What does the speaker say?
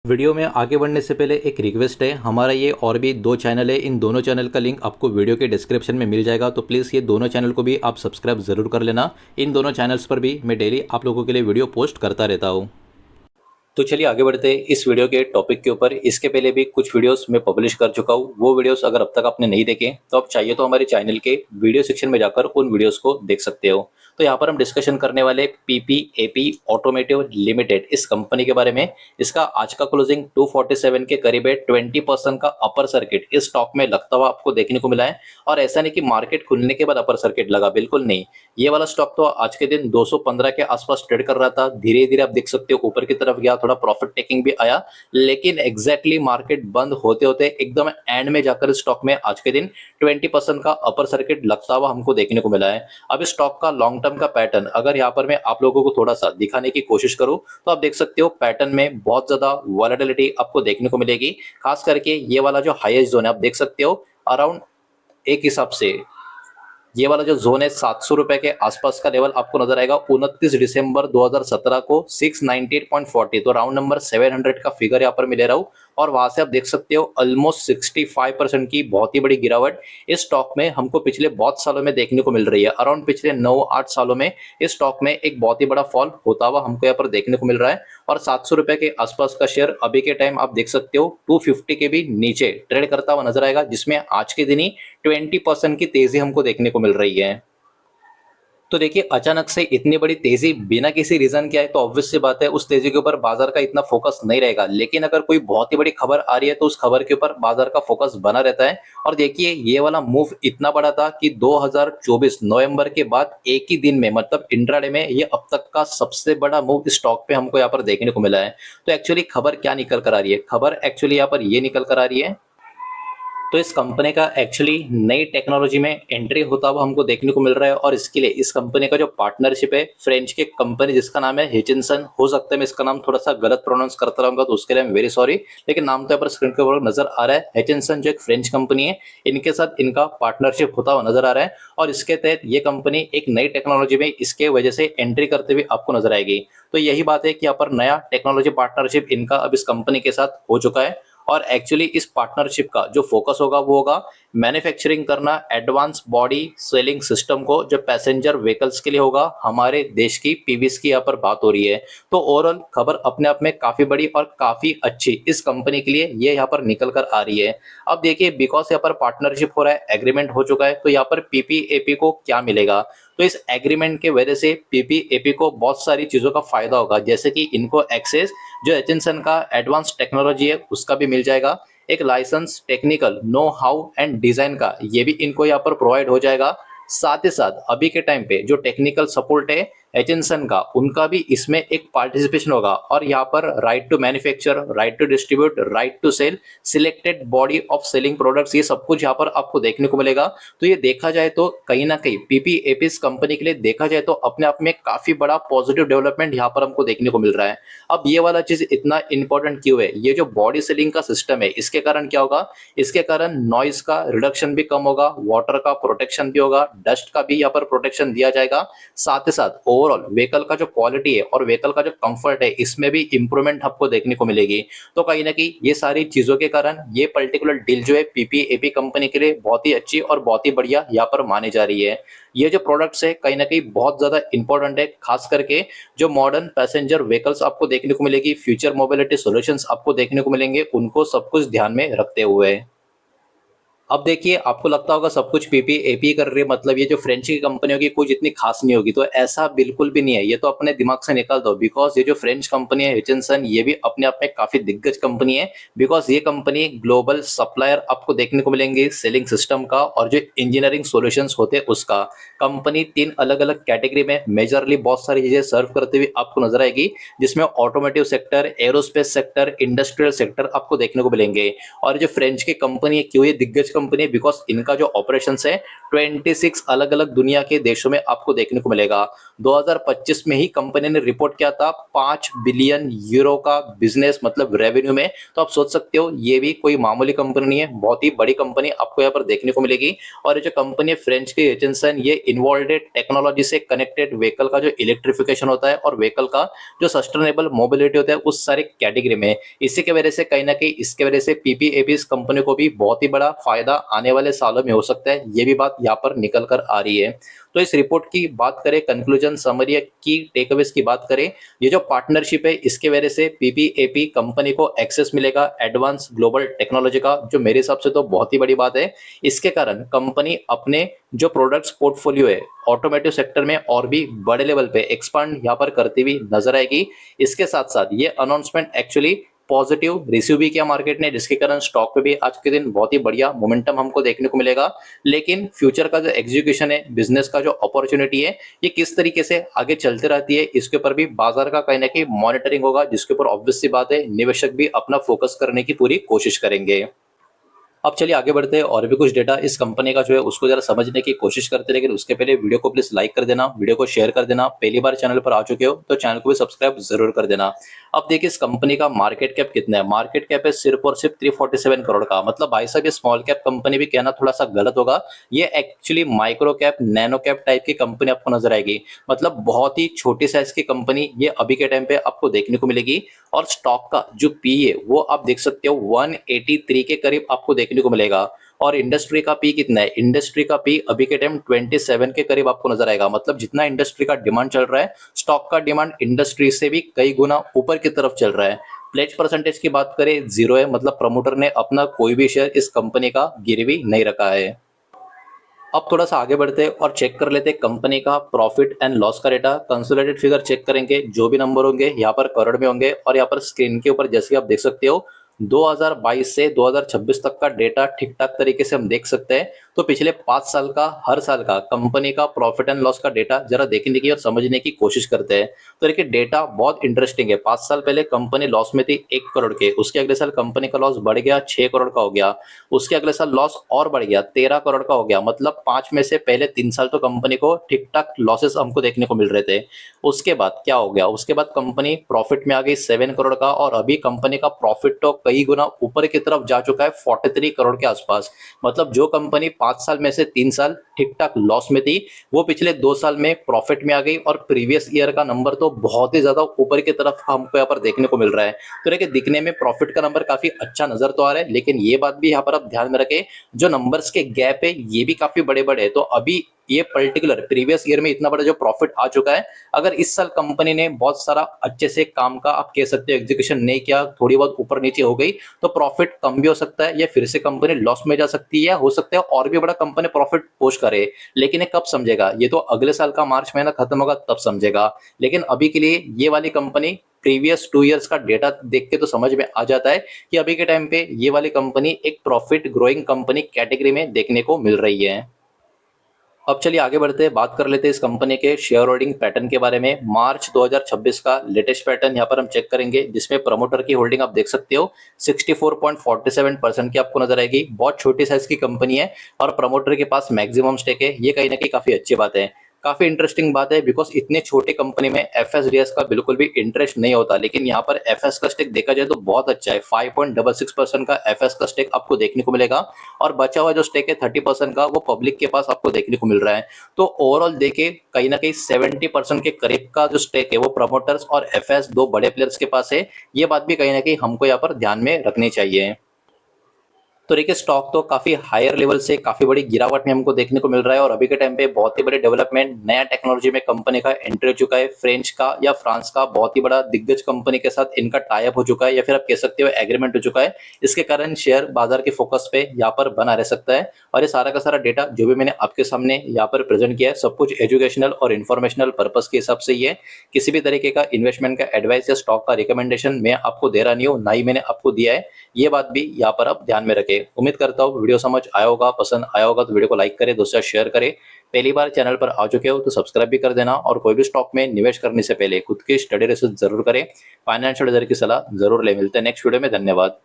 Video में आगे बढ़ने से पहले एक रिक्वेस्ट है, हमारा ये और भी दो चैनल है, इन दोनों चैनल का लिंक आपको वीडियो के डिस्क्रिप्शन में मिल जाएगा। तो प्लीज़ ये दोनों चैनल को भी आप सब्सक्राइब ज़रूर कर लेना। इन दोनों चैनल्स पर भी मैं डेली आप लोगों के लिए वीडियो पोस्ट करता रहता हूँ। तो चलिए आगे बढ़ते हैं इस वीडियो के टॉपिक के ऊपर। इसके पहले भी कुछ वीडियोस मैं पब्लिश कर चुका हूँ, वो वीडियोस अगर अब तक आपने नहीं देखे तो आप चाहिए तो हमारे चैनल के वीडियो सेक्शन में जाकर उन वीडियोस को देख सकते हो। तो यहाँ पर हम डिस्कशन करने वाले पीपीएपी ऑटोमेटिव लिमिटेड इस कंपनी के बारे में। इसका आज का क्लोजिंग 247 के करीब है। 20% का अपर सर्किट इस स्टॉक में लगता हुआ आपको देखने को मिला है। और ऐसा नहीं कि मार्केट खुलने के बाद अपर सर्किट लगा, बिल्कुल नहीं। ये वाला स्टॉक तो आज के दिन 215 के आसपास ट्रेड कर रहा था, धीरे धीरे आप देख सकते हो ऊपर की तरफ गया, थोड़ा प्रॉफिट टेकिंग भी आया, लेकिन एग्जैक्टली मार्केट बंद होते होते एकदम एंड में जाकर स्टॉक में आज के दिन 20% का अपर सर्किट लगता हुआ हमको देखने को मिला है। अब इस स्टॉक का लॉन्ग टर्म का पैटर्न अगर यहाँ पर मैं आप लोगों को थोड़ा सा दिखाने की कोशिश करूं तो आप देख सकते हो पैटर्न में बहुत ज्यादा वॉलेटिलिटी आपको देखने को मिलेगी। खास करके ये वाला जो हाईएस्ट जोन है आप देख सकते हो अराउंड, एक हिसाब से ये वाला जो जोन है 700 रुपए के आसपास का लेवल आपको नजर आएगा 29 दिसंबर 2017 को 698.40, तो राउंड नंबर 700 का फिगर यहाँ पर मिले रहा हूँ। और वहां से आप देख सकते हो ऑलमोस्ट 65% की बहुत ही बड़ी गिरावट इस स्टॉक में हमको पिछले बहुत सालों में देखने को मिल रही है। अराउंड पिछले 9-8 सालों में इस स्टॉक में एक बहुत ही बड़ा फॉल होता हुआ हमको यहाँ पर देखने को मिल रहा है। और 700 रुपए के आसपास का शेयर अभी के टाइम आप देख सकते हो 250 के भी नीचे ट्रेड करता हुआ नजर आएगा, जिसमें आज के दिन ही 20% की तेजी हमको देखने को मिल रही है। तो देखिए अचानक से इतनी बड़ी तेजी बिना किसी रीजन के आए तो ऑब्वियस सी बात है उस तेजी के ऊपर बाजार का इतना फोकस नहीं रहेगा, लेकिन अगर कोई बहुत ही बड़ी खबर आ रही है तो उस खबर के ऊपर बाजार का फोकस बना रहता है। और देखिए ये वाला मूव इतना बड़ा था कि 2024 नवंबर के बाद एक ही दिन में, मतलब इंट्राडे में, ये अब तक का सबसे बड़ा मूव स्टॉक पे हमको यहाँ पर देखने को मिला है। तो एक्चुअली खबर क्या निकल कर आ रही है? खबर एक्चुअली यहाँ पर ये निकल कर आ रही है, तो इस कंपनी का एक्चुअली नई टेक्नोलॉजी में एंट्री होता हुआ हमको देखने को मिल रहा है। और इसके लिए इस कंपनी का जो पार्टनरशिप है फ्रेंच की कंपनी जिसका नाम है हिचिनसन, हो सकता है मैं इसका नाम थोड़ा सा गलत प्रोनाउंस करता रहूंगा तो उसके लिए मैं वेरी सॉरी, लेकिन नाम तो यहाँ पर स्क्रीन के ऊपर नजर आ रहा है। हिचिनसन जो एक फ्रेंच कंपनी है, इनके साथ इनका पार्टनरशिप होता हुआ नजर आ रहा है। और इसके तहत ये कंपनी एक नई टेक्नोलॉजी में इसके वजह से एंट्री करते हुए आपको नजर आएगी। तो यही बात है कि यहाँ पर नया टेक्नोलॉजी पार्टनरशिप इनका अब इस कंपनी के साथ हो चुका है। और एक्चुअली इस पार्टनरशिप का जो फोकस होगा वो होगा मैन्युफैक्चरिंग करना एडवांस बॉडी सेलिंग सिस्टम को, जो पैसेंजर व्हीकल्स के लिए होगा। हमारे देश की पीवीएस की यहाँ पर बात हो रही है। तो ओवरऑल खबर अपने आप में काफी बड़ी और काफी अच्छी इस कंपनी के लिए ये यहाँ पर निकल कर आ रही है। अब देखिए बिकॉज यहाँ पर पार्टनरशिप हो रहा है, एग्रीमेंट हो चुका है, तो यहाँ पर पीपीएपी को क्या मिलेगा? तो इस एग्रीमेंट के वजह से पीपीएपी को बहुत सारी चीजों का फायदा होगा, जैसे कि इनको एक्सेस जो एचिंसन का एडवांस टेक्नोलॉजी है उसका भी मिल जाएगा। एक licence technical know how and design का ये भी इनको यहाँ पर प्रोवाइड हो जाएगा। साथ ही साथ अभी के टाइम पे जो टेक्निकल सपोर्ट है एचिंसन का, उनका भी इसमें एक पार्टिसिपेशन होगा। और यहाँ पर right to manufacture, right to distribute, right to sell selected body of selling products, ये सब कुछ यहाँ पर आपको देखने को मिलेगा। तो ये देखा जाए तो कहीं ना कहीं पीपीएपी कंपनी के लिए देखा जाए तो अपने आप में काफी बड़ा पॉजिटिव डेवलपमेंट यहाँ पर हमको देखने को मिल रहा है। अब ये वाला चीज इतना इंपॉर्टेंट क्यों है? ये जो बॉडी सेलिंग का सिस्टम है इसके कारण क्या होगा? इसके कारण नॉइज का रिडक्शन भी कम होगा, वाटर का प्रोटेक्शन भी होगा, डस्ट का भी यहाँ पर प्रोटेक्शन दिया जाएगा। साथ ही साथ ओवरऑल व्हीकल का जो क्वालिटी है और व्हीकल का जो कंफर्ट है इसमें भी इंप्रूवमेंट आपको देखने को मिलेगी। तो कहीं ना कहीं ये सारी चीजों के कारण ये पर्टिकुलर डील जो है पीपीएपी कंपनी के लिए बहुत ही अच्छी और बहुत ही बढ़िया यहाँ पर मानी जा रही है। ये जो प्रोडक्ट्स है कहीं ना कहीं बहुत ज्यादा इंपॉर्टेंट है, खास करके जो मॉडर्न पैसेंजर व्हीकल्स आपको देखने को मिलेगी, फ्यूचर मोबिलिटी सॉल्यूशंस आपको देखने को मिलेंगे, उनको सब कुछ ध्यान में रखते हुए। अब देखिए आपको लगता होगा सब कुछ पीपीएपी कर रही है, मतलब ये जो फ्रेंच की कंपनी होगी कुछ इतनी खास नहीं होगी, तो ऐसा बिल्कुल भी नहीं है। ये तो अपने दिमाग से निकाल दो, बिकॉज ये जो फ्रेंच कंपनी है हिचिनसन, ये भी अपने आप में काफी दिग्गज कंपनी है। बिकॉज ये कंपनी ग्लोबल सप्लायर आपको देखने को मिलेंगे सेलिंग सिस्टम का और जो इंजीनियरिंग सॉल्यूशंस होते हैं उसका। कंपनी 3 अलग अलग कैटेगरी में मेजरली बहुत सारी चीजें सर्व करते हुए आपको नजर आएगी, जिसमें automotive sector, aerospace sector, industrial sector आपको देखने को मिलेंगे। और जो फ्रेंच की कंपनी है, क्यों ये दिग्गज कंपनी है, बिकॉज इनका जो ऑपरेशन है 26 अलग अलग दुनिया के देशों में आपको देखने को मिलेगा। 2025 में ही कंपनी ने रिपोर्ट किया था 5 बिलियन यूरो का बिजनेस मतलब रेवेन्यू में। तो आप सोच सकते हो ये भी कोई मामूली कंपनी नहीं है, बहुत ही बड़ी कंपनी आपको यहाँ पर देखने को मिलेगी। और ये जो कंपनी है फ्रेंच की एजेंसन, ये इन्वॉल्व टेक्नोलॉजी से कनेक्टेड व्हीकल का जो इलेक्ट्रिफिकेशन होता है और व्हीकल का जो सस्टेनेबल मोबिलिटी होता है उस सारे कैटेगरी में। इसी के वजह से कहीं ना कहीं इसके वजह से पीपीएपी कंपनी को भी बहुत ही बड़ा फायदा आने वाले सालों में हो सकता है, ये भी बात यहाँ पर निकल कर आ रही है। तो इस रिपोर्ट की बात करें, कंक्लूजन समरी की टेकअवेज की बात करें, ये जो पार्टनरशिप है इसके वजह से पीपीएपी कंपनी को एक्सेस मिलेगा एडवांस ग्लोबल टेक्नोलॉजी का, जो मेरे हिसाब से तो बहुत ही बड़ी बात है। इसके कारण कंपनी अपने जो प्रोडक्ट्स पोर्टफोलियो है ऑटोमेटिव सेक्टर में और भी बड़े लेवल पे एक्सपांड यहाँ पर करती हुई नजर आएगी। इसके साथ साथ ये अनाउंसमेंट एक्चुअली पॉजिटिव रिसीव भी किया मार्केट ने, जिसके कारण स्टॉक पे भी आज के दिन बहुत ही बढ़िया मोमेंटम हमको देखने को मिलेगा। लेकिन फ्यूचर का जो एग्जीक्यूशन है, बिजनेस का जो अपॉर्चुनिटी है, ये किस तरीके से आगे चलते रहती है, इसके ऊपर भी बाजार का कहीं ना कहीं मॉनिटरिंग होगा, जिसके ऊपर ऑब्वियस सी बात है निवेशक भी अपना फोकस करने की पूरी कोशिश करेंगे। अब चलिए आगे बढ़ते हैं और भी कुछ डेटा इस कंपनी का जो है उसको जरा समझने की कोशिश करते हैं। लेकिन उसके पहले वीडियो को प्लीज लाइक कर देना, वीडियो को शेयर कर देना। पहली बार चैनल पर आ चुके हो तो चैनल को भी सब्सक्राइब जरूर कर देना। अब देखिए इस कंपनी का मार्केट कैप कितना है। मार्केट कैप है सिर्फ और सिर्फ 347 करोड़ का। मतलब भाई साहब ये स्मॉल कैप कंपनी भी कहना थोड़ा सा गलत होगा, ये actually micro cap nano cap type की कंपनी आपको नजर आएगी। मतलब बहुत ही छोटी साइज की कंपनी ये अभी के टाइम पे आपको देखने को मिलेगी। और स्टॉक का जो पी है वो आप देख सकते हो 183 के करीब आपको देखने को मिलेगा। और इंडस्ट्री का पी कितना है, इंडस्ट्री का पी अभी के टाइम 27 के करीब आपको नजर आएगा। मतलब जितना इंडस्ट्री का डिमांड चल रहा है, स्टॉक का डिमांड इंडस्ट्री से भी कई गुना ऊपर की तरफ चल रहा है। प्लेज परसेंटेज की बात करें 0 है, मतलब प्रमोटर ने अपना कोई भी शेयर इस कंपनी का गिरवी नहीं रखा है। अब थोड़ा सा आगे बढ़ते हैं और चेक कर लेते हैं कंपनी का प्रॉफिट एंड लॉस का डेटा। कंसोलिडेटेड फिगर चेक करेंगे, जो भी नंबर होंगे यहाँ पर करोड़ में होंगे। और यहाँ पर स्क्रीन के ऊपर जैसे आप देख सकते हो 2022 से 2026 तक का डेटा ठीक ठाक तरीके से हम देख सकते हैं। तो पिछले 5 साल का, हर साल का कंपनी का प्रॉफिट एंड लॉस का डेटा जरा देखने की और समझने की कोशिश करते हैं। तो देखिए डेटा बहुत इंटरेस्टिंग है। 5 साल पहले कंपनी लॉस में थी 1 करोड़ के, उसके अगले साल कंपनी का लॉस बढ़ गया 6 करोड़ का हो गया, उसके अगले साल लॉस और बढ़ गया 13 करोड़ का हो गया। मतलब 5 में से पहले 3 साल तो कंपनी को ठीक ठाक लॉसेस हमको देखने को मिल रहे थे। उसके बाद क्या हो गया, उसके बाद कंपनी प्रॉफिट में आ गई 7 करोड़ का, और अभी कंपनी का प्रॉफिट तो कई गुना ऊपर की तरफ जा चुका है 43 करोड़ के आसपास। मतलब जो कंपनी 5 साल में से 3 साल ठीक ठाक लॉस में थी, वो पिछले 2 साल में प्रॉफिट में आ गई। और प्रीवियस ईयर का नंबर तो बहुत ही ज्यादा ऊपर की तरफ हमको यहाँ पर देखने को मिल रहा है। तो देखिए दिखने में प्रॉफिट का नंबर काफी अच्छा नजर तो आ रहा है, लेकिन ये बात भी यहाँ पर आप ध्यान में रखें, जो नंबर्स के गैप है ये भी काफी बड़े बड़े है। तो अभी ये पर्टिकुलर प्रीवियस ईयर में इतना बड़ा जो प्रॉफिट आ चुका है, अगर इस साल कंपनी ने बहुत सारा अच्छे से काम का आप कह सकते हो एग्जीक्यूशन नहीं किया, थोड़ी बहुत ऊपर नीचे हो गई, तो प्रॉफिट कम भी हो सकता है, या फिर से कंपनी लॉस में जा सकती है, या हो सकता है और भी बड़ा कंपनी प्रॉफिट पोस्ट करे। लेकिन ये कब समझेगा, ये तो अगले साल का मार्च महीना खत्म होगा तब समझेगा। लेकिन अभी के लिए ये वाली कंपनी प्रीवियस 2 इयर्स का डेटा देख के तो समझ में आ जाता है कि अभी के टाइम पे ये वाली कंपनी एक प्रॉफिट ग्रोइंग कंपनी कैटेगरी में देखने को मिल रही है। अब चलिए आगे बढ़ते हैं, बात कर लेते हैं इस कंपनी के शेयर होल्डिंग पैटर्न के बारे में। मार्च 2026 का लेटेस्ट पैटर्न यहाँ पर हम चेक करेंगे, जिसमें प्रमोटर की होल्डिंग आप देख सकते हो 64.47% की आपको नजर आएगी। बहुत छोटी साइज की कंपनी है और प्रमोटर के पास मैक्सिमम स्टेक है, ये कहीं ना कहीं काफी अच्छी बात है। काफी इंटरेस्टिंग बात है, बिकॉज इतने छोटे कंपनी में एफएसडीएस का बिल्कुल भी इंटरेस्ट नहीं होता, लेकिन यहाँ पर एफएस का स्टेक देखा जाए तो बहुत अच्छा है। 5.66% का एफएस का स्टेक आपको देखने को मिलेगा, और बचा हुआ जो स्टेक है 30% का वो पब्लिक के पास आपको देखने को मिल रहा है। तो ओवरऑल देखे कहीं ना कहीं 70% के करीब का जो स्टेक है वो प्रमोटर्स और एफएस दो बड़े प्लेयर्स के पास है। ये बात भी कहीं ना कहीं हमको यहाँ पर ध्यान में रखनी चाहिए। तो देखिए स्टॉक तो काफी हायर लेवल से काफी बड़ी गिरावट में हमको देखने को मिल रहा है, और अभी के टाइम पे बहुत ही बड़े डेवलपमेंट नया टेक्नोलॉजी में कंपनी का एंट्री हो चुका है। फ्रेंच का या फ्रांस का बहुत ही बड़ा दिग्गज कंपनी के साथ इनका टाई अप हो चुका है, या फिर आप कह सकते हो एग्रीमेंट हो चुका है। इसके कारण शेयर बाजार के फोकस पे यहाँ पर बना रह सकता है। और ये सारा का सारा डेटा जो भी मैंने आपके सामने यहाँ पर प्रेजेंट किया है, सब कुछ एजुकेशनल और इन्फॉर्मेशनल पर्पज के हिसाब से ही है। किसी भी तरीके का इन्वेस्टमेंट का एडवाइस या स्टॉक का रिकमेंडेशन मैं आपको दे रहा नहीं हूँ, ना ही मैंने आपको दिया है। ये बात भी यहाँ पर आप ध्यान में रखें। उम्मीद करता हूँ वीडियो समझ आया होगा, पसंद आया होगा तो वीडियो को लाइक करें, दोस्तों शेयर करें। पहली बार चैनल पर आ चुके हो तो सब्सक्राइब भी कर देना, और कोई भी स्टॉक में निवेश करने से पहले खुद की स्टडी रिसर्च जरूर करें, फाइनेंशियल एडवाइजर की सलाह जरूर ले। मिलते हैं नेक्स्ट वीडियो में, धन्यवाद।